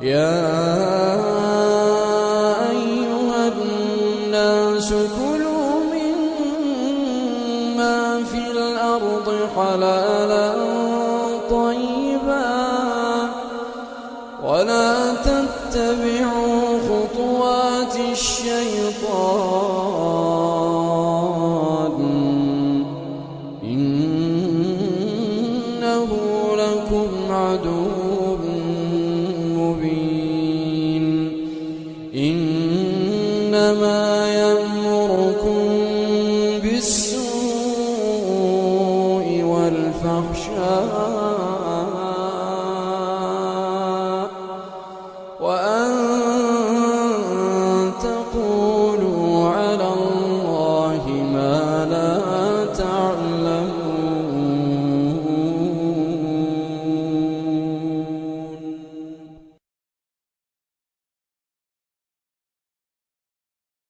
يا أيها الناس كلوا مما في الأرض حلالا طيبا ولا تتبعوا خطوات الشيطان إنه لكم عدو مبين. إنما يأمركم بالسوء والفحشاء